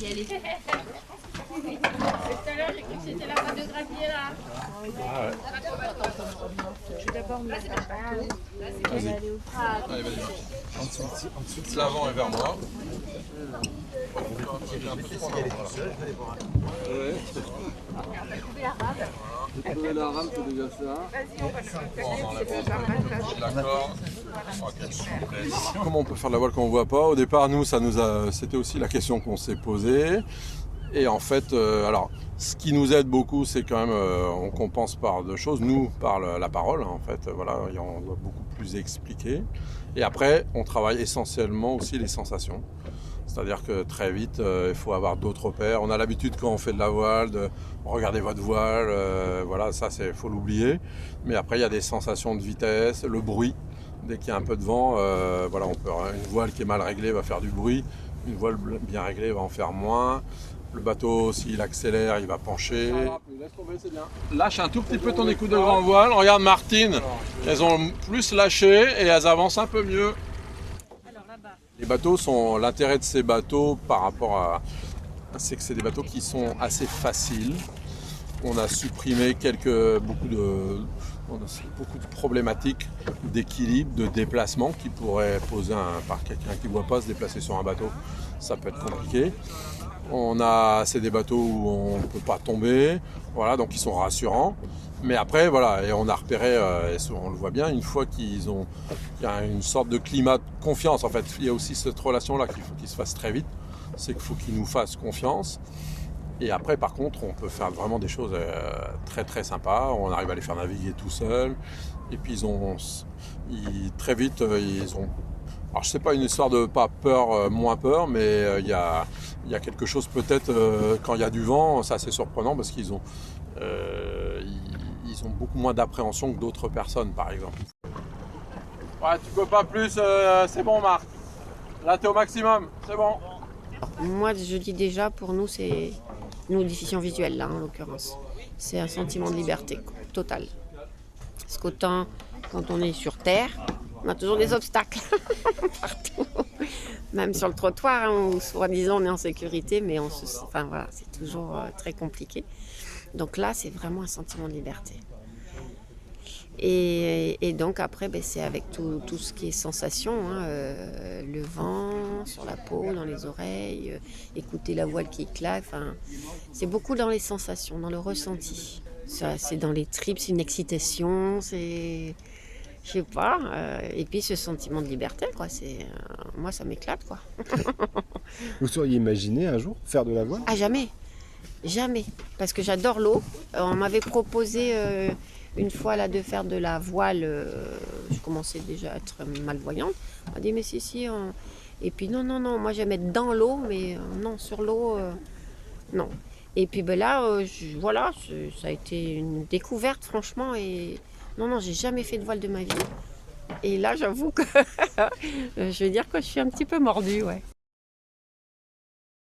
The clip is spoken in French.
Y aller. Tout à l'heure, j'ai cru que c'était la radiographie là. Ah ouais. Je vais d'abord me préparer. Vas-y. Allez, vas-y. En dessous. L'avant est vers moi. Trouver la rame, c'est déjà ça. Vas-y, on va le faire. D'accord. Comment on peut faire de la voile quand on ne voit pas? Au départ, nous, c'était aussi la question qu'on s'est posée. Et en fait, alors, ce qui nous aide beaucoup, c'est quand même, on compense par deux choses. Nous, par la parole, en fait, voilà, on doit beaucoup plus expliquer. Et après, on travaille essentiellement aussi les sensations. C'est-à-dire que très vite, il faut avoir d'autres repères. On a l'habitude quand on fait de la voile, de regarder votre voile, voilà, ça, faut l'oublier. Mais après, il y a des sensations de vitesse, le bruit. Dès qu'il y a un peu de vent, voilà, une voile qui est mal réglée va faire du bruit. Une voile bien réglée va en faire moins. Le bateau, s'il accélère, il va pencher. Laisse tomber, c'est bien. Lâche un tout petit peu ton écoute de grand voile. Regarde Martine, elles ont plus lâché et elles avancent un peu mieux. Les bateaux l'intérêt de ces bateaux par rapport à, c'est que c'est des bateaux qui sont assez faciles. On a supprimé beaucoup de problématiques d'équilibre, de déplacement qui pourraient poser par quelqu'un qui ne voit pas se déplacer sur un bateau. Ça peut être compliqué. C'est des bateaux où on ne peut pas tomber, voilà, donc ils sont rassurants. Mais après, voilà, et on a repéré, et on le voit bien, une fois qu'il y a une sorte de climat de confiance. En fait, il y a aussi cette relation-là qu'il faut qu'il se fasse très vite. C'est qu'il faut qu'ils nous fassent confiance. Et après, par contre, on peut faire vraiment des choses très très sympas. On arrive à les faire naviguer tout seul. Et puis très vite, ils ont. Alors, je sais pas une histoire de pas peur, moins peur, mais il y a quelque chose peut-être quand il y a du vent, c'est assez surprenant parce qu'ils ont beaucoup moins d'appréhension que d'autres personnes, par exemple. Ouais, tu peux pas plus, c'est bon, Marc. Là, t'es au maximum, c'est bon. Moi, je dis déjà, pour nous, c'est une audition visuelle, là, en l'occurrence. C'est un sentiment de liberté totale. Parce qu'autant, quand on est sur Terre, on a toujours des obstacles partout. Même sur le trottoir, hein, où soi-disant on est en sécurité, mais enfin, voilà, c'est toujours très compliqué. Donc là, c'est vraiment un sentiment de liberté. Et donc après, c'est avec tout ce qui est sensation, hein, le vent sur la peau, dans les oreilles, écouter la voile qui éclate. C'est beaucoup dans les sensations, dans le ressenti. Ça, c'est dans les tripes, c'est une excitation, c'est... Je sais pas, et puis ce sentiment de liberté, quoi, moi ça m'éclate, quoi. Vous seriez imaginé un jour faire de la voile? Ah, jamais, jamais, parce que j'adore l'eau. On m'avait proposé une fois là de faire de la voile, je commençais déjà à être malvoyante. On m'a dit mais si, et puis non, moi j'aime être dans l'eau, mais non, sur l'eau, non. Et puis là, voilà, ça a été une découverte franchement, et non, j'ai jamais fait de voile de ma vie. Et là, j'avoue que je veux dire que je suis un petit peu mordue, ouais.